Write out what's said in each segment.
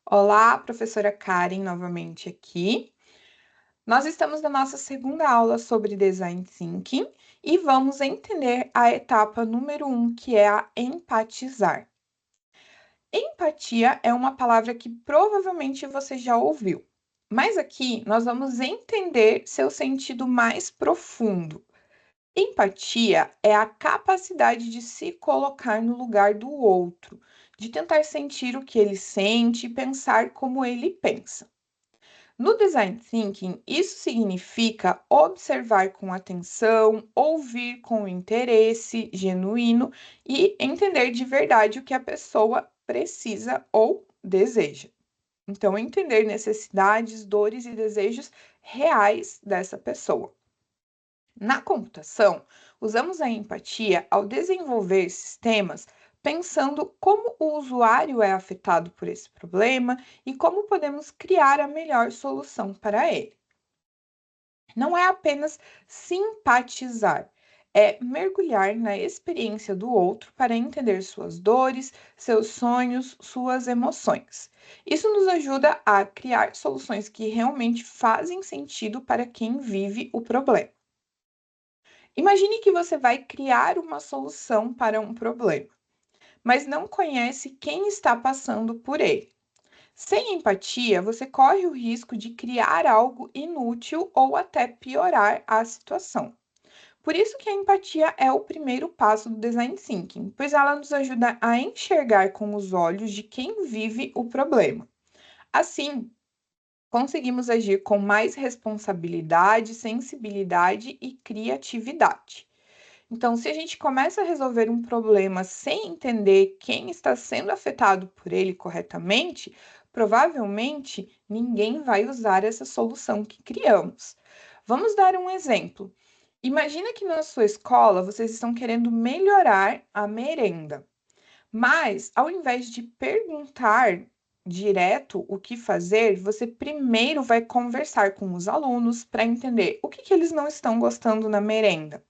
Olá, professora Karen, novamente aqui. Nós estamos na nossa segunda aula sobre Design Thinking e vamos entender a etapa número 1, que é a empatizar. Empatia é uma palavra que provavelmente você já ouviu, mas aqui nós vamos entender seu sentido mais profundo. Empatia é a capacidade de se colocar no lugar do outro, de tentar sentir o que ele sente e pensar como ele pensa. No design thinking, isso significa observar com atenção, ouvir com interesse genuíno e entender de verdade o que a pessoa precisa ou deseja. Então, entender necessidades, dores e desejos reais dessa pessoa. Na computação, usamos a empatia ao desenvolver sistemas pensando como o usuário é afetado por esse problema e como podemos criar a melhor solução para ele. Não é apenas simpatizar, é mergulhar na experiência do outro para entender suas dores, seus sonhos, suas emoções. Isso nos ajuda a criar soluções que realmente fazem sentido para quem vive o problema. Imagine que você vai criar uma solução para um problema, mas não conhece quem está passando por ele. Sem empatia, você corre o risco de criar algo inútil ou até piorar a situação. Por isso que a empatia é o primeiro passo do design thinking, pois ela nos ajuda a enxergar com os olhos de quem vive o problema. Assim, conseguimos agir com mais responsabilidade, sensibilidade e criatividade. Então, se a gente começa a resolver um problema sem entender quem está sendo afetado por ele corretamente, provavelmente ninguém vai usar essa solução que criamos. Vamos dar um exemplo. Imagina que na sua escola vocês estão querendo melhorar a merenda, mas ao invés de perguntar direto o que fazer, você primeiro vai conversar com os alunos para entender o que eles não estão gostando na merenda.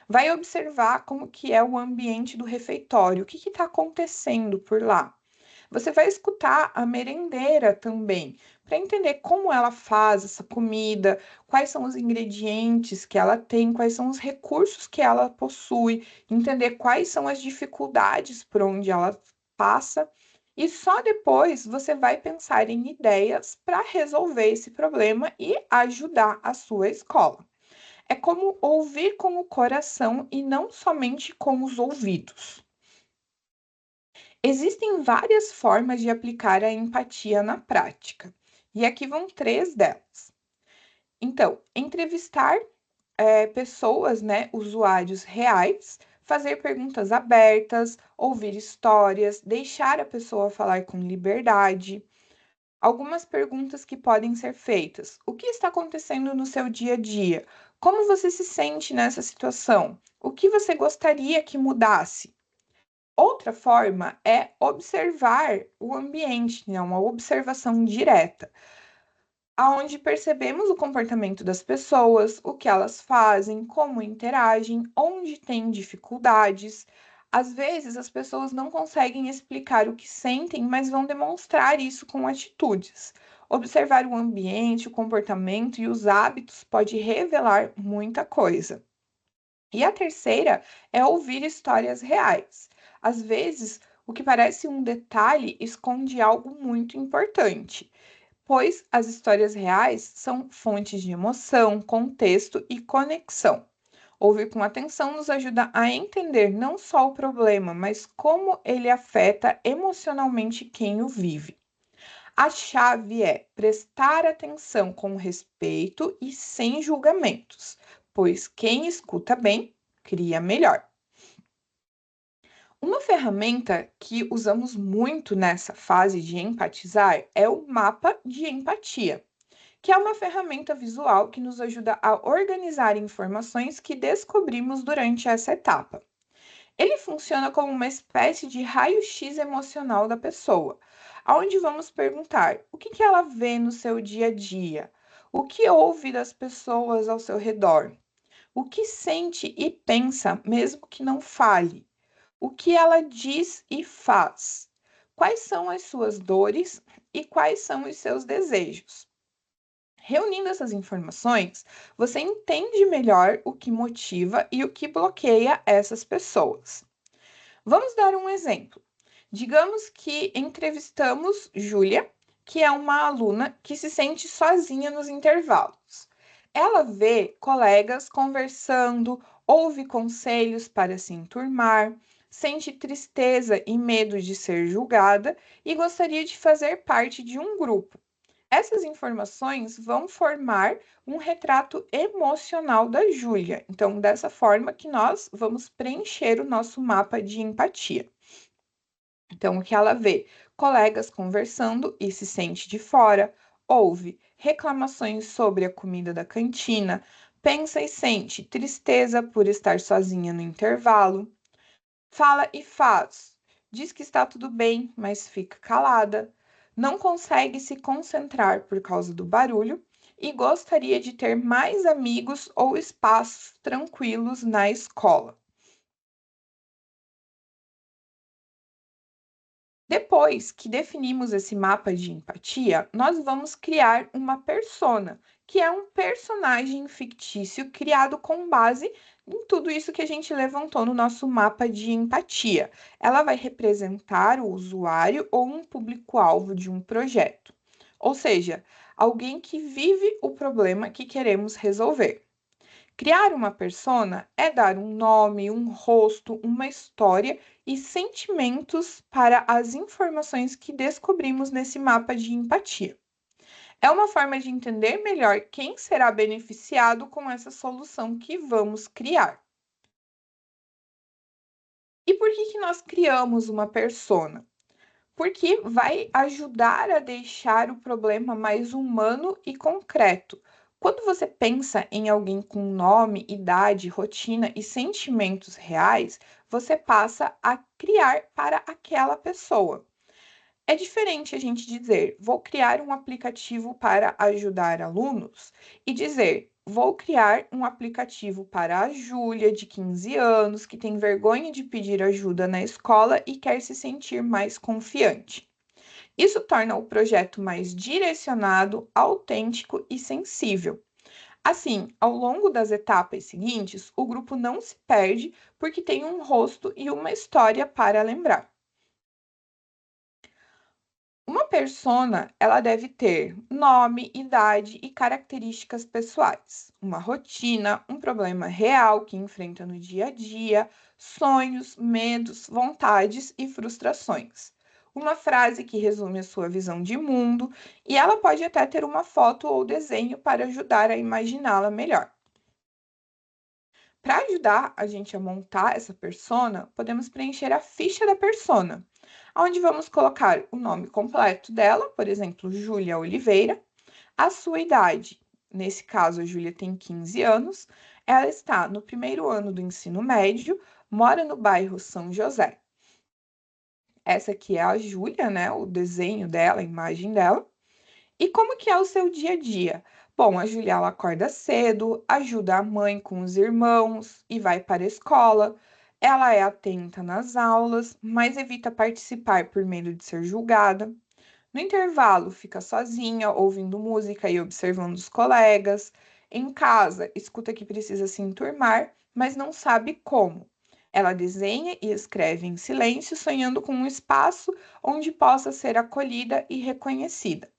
Vai observar como que é o ambiente do refeitório, o que está acontecendo por lá. Você vai escutar a merendeira também, para entender como ela faz essa comida, quais são os ingredientes que ela tem, quais são os recursos que ela possui, entender quais são as dificuldades por onde ela passa. E só depois você vai pensar em ideias para resolver esse problema e ajudar a sua escola. É como ouvir com o coração e não somente com os ouvidos. Existem várias formas de aplicar a empatia na prática, e aqui vão três delas. Então, entrevistar pessoas, né, usuários reais, fazer perguntas abertas, ouvir histórias, deixar a pessoa falar com liberdade. Algumas perguntas que podem ser feitas: o que está acontecendo no seu dia a dia? Como você se sente nessa situação? O que você gostaria que mudasse? Outra forma é observar o ambiente, né? Uma observação direta, aonde percebemos o comportamento das pessoas, o que elas fazem, como interagem, onde têm dificuldades. Às vezes, as pessoas não conseguem explicar o que sentem, mas vão demonstrar isso com atitudes. Observar o ambiente, o comportamento e os hábitos pode revelar muita coisa. E a terceira é ouvir histórias reais. Às vezes, o que parece um detalhe esconde algo muito importante, pois as histórias reais são fontes de emoção, contexto e conexão. Ouvir com atenção nos ajuda a entender não só o problema, mas como ele afeta emocionalmente quem o vive. A chave é prestar atenção com respeito e sem julgamentos, pois quem escuta bem cria melhor. Uma ferramenta que usamos muito nessa fase de empatizar é o mapa de empatia, que é uma ferramenta visual que nos ajuda a organizar informações que descobrimos durante essa etapa. Ele funciona como uma espécie de raio-x emocional da pessoa, onde vamos perguntar o que ela vê no seu dia a dia, o que ouve das pessoas ao seu redor, o que sente e pensa, mesmo que não fale, o que ela diz e faz, quais são as suas dores e quais são os seus desejos. Reunindo essas informações, você entende melhor o que motiva e o que bloqueia essas pessoas. Vamos dar um exemplo. Digamos que entrevistamos Júlia, que é uma aluna que se sente sozinha nos intervalos. Ela vê colegas conversando, ouve conselhos para se enturmar, sente tristeza e medo de ser julgada e gostaria de fazer parte de um grupo. Essas informações vão formar um retrato emocional da Júlia. Então, dessa forma que nós vamos preencher o nosso mapa de empatia. Então, o que ela vê? Colegas conversando e se sente de fora, ouve reclamações sobre a comida da cantina, pensa e sente tristeza por estar sozinha no intervalo, fala e faz, diz que está tudo bem, mas fica calada, não consegue se concentrar por causa do barulho e gostaria de ter mais amigos ou espaços tranquilos na escola. Depois que definimos esse mapa de empatia, nós vamos criar uma persona, que é um personagem fictício criado com base em tudo isso que a gente levantou no nosso mapa de empatia. Ela vai representar o usuário ou um público-alvo de um projeto, ou seja, alguém que vive o problema que queremos resolver. Criar uma persona é dar um nome, um rosto, uma história e sentimentos para as informações que descobrimos nesse mapa de empatia. É uma forma de entender melhor quem será beneficiado com essa solução que vamos criar. E por que nós criamos uma persona? Porque vai ajudar a deixar o problema mais humano e concreto. Quando você pensa em alguém com nome, idade, rotina e sentimentos reais, você passa a criar para aquela pessoa. É diferente a gente dizer, vou criar um aplicativo para ajudar alunos e dizer, vou criar um aplicativo para a Júlia, de 15 anos, que tem vergonha de pedir ajuda na escola e quer se sentir mais confiante. Isso torna o projeto mais direcionado, autêntico e sensível. Assim, ao longo das etapas seguintes, o grupo não se perde porque tem um rosto e uma história para lembrar. Uma persona, ela deve ter nome, idade e características pessoais, uma rotina, um problema real que enfrenta no dia a dia, sonhos, medos, vontades e frustrações. Uma frase que resume a sua visão de mundo, e ela pode até ter uma foto ou desenho para ajudar a imaginá-la melhor. Para ajudar a gente a montar essa persona, podemos preencher a ficha da persona, onde vamos colocar o nome completo dela, por exemplo, Júlia Oliveira, a sua idade. Nesse caso, a Júlia tem 15 anos, ela está no primeiro ano do ensino médio, mora no bairro São José. Essa aqui é a Júlia, né? O desenho dela, a imagem dela. E como que é o seu dia a dia? Bom, a Júlia ela acorda cedo, ajuda a mãe com os irmãos e vai para a escola. Ela é atenta nas aulas, mas evita participar por medo de ser julgada. No intervalo, fica sozinha, ouvindo música e observando os colegas. Em casa, escuta que precisa se enturmar, mas não sabe como. Ela desenha e escreve em silêncio, sonhando com um espaço onde possa ser acolhida e reconhecida.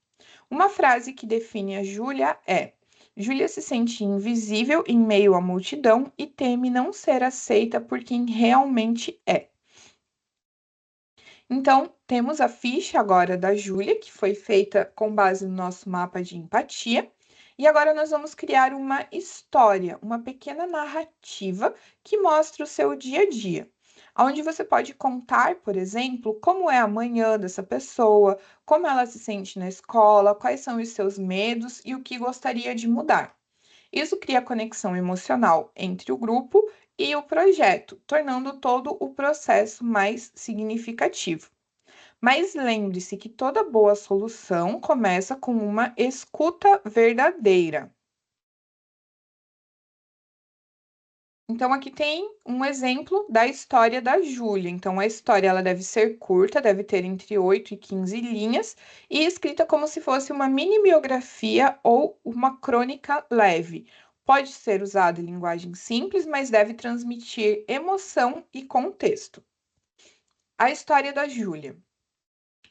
Uma frase que define a Júlia é: Júlia se sente invisível em meio à multidão e teme não ser aceita por quem realmente é. Então, temos a ficha agora da Júlia, que foi feita com base no nosso mapa de empatia. E agora nós vamos criar uma história, uma pequena narrativa que mostra o seu dia a dia. Onde você pode contar, por exemplo, como é a manhã dessa pessoa, como ela se sente na escola, quais são os seus medos e o que gostaria de mudar. Isso cria conexão emocional entre o grupo e o projeto, tornando todo o processo mais significativo. Mas lembre-se que toda boa solução começa com uma escuta verdadeira. Então, aqui tem um exemplo da história da Júlia. Então, a história ela deve ser curta, deve ter entre 8 e 15 linhas e escrita como se fosse uma mini biografia ou uma crônica leve. Pode ser usada em linguagem simples, mas deve transmitir emoção e contexto. A história da Júlia.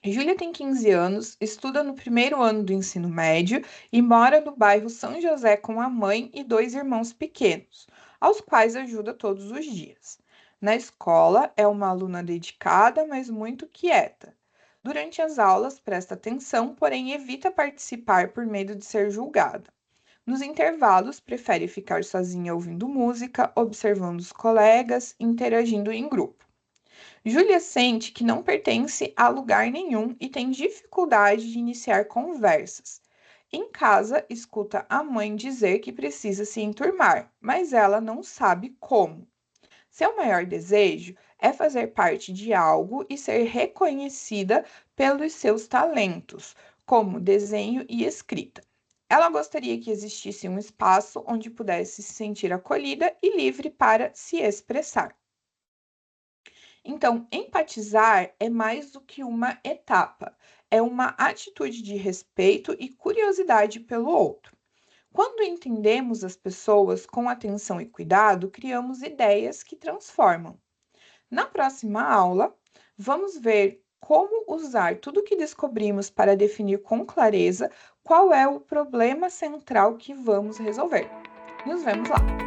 Júlia tem 15 anos, estuda no primeiro ano do ensino médio e mora no bairro São José com a mãe e dois irmãos pequenos, aos quais ajuda todos os dias. Na escola, é uma aluna dedicada, mas muito quieta. Durante as aulas, presta atenção, porém evita participar por medo de ser julgada. Nos intervalos, prefere ficar sozinha ouvindo música, observando os colegas, interagindo em grupo. Júlia sente que não pertence a lugar nenhum e tem dificuldade de iniciar conversas. Em casa, escuta a mãe dizer que precisa se enturmar, mas ela não sabe como. Seu maior desejo é fazer parte de algo e ser reconhecida pelos seus talentos, como desenho e escrita. Ela gostaria que existisse um espaço onde pudesse se sentir acolhida e livre para se expressar. Então, empatizar é mais do que uma etapa, é uma atitude de respeito e curiosidade pelo outro. Quando entendemos as pessoas com atenção e cuidado, criamos ideias que transformam. Na próxima aula, vamos ver como usar tudo o que descobrimos para definir com clareza qual é o problema central que vamos resolver. Nos vemos lá!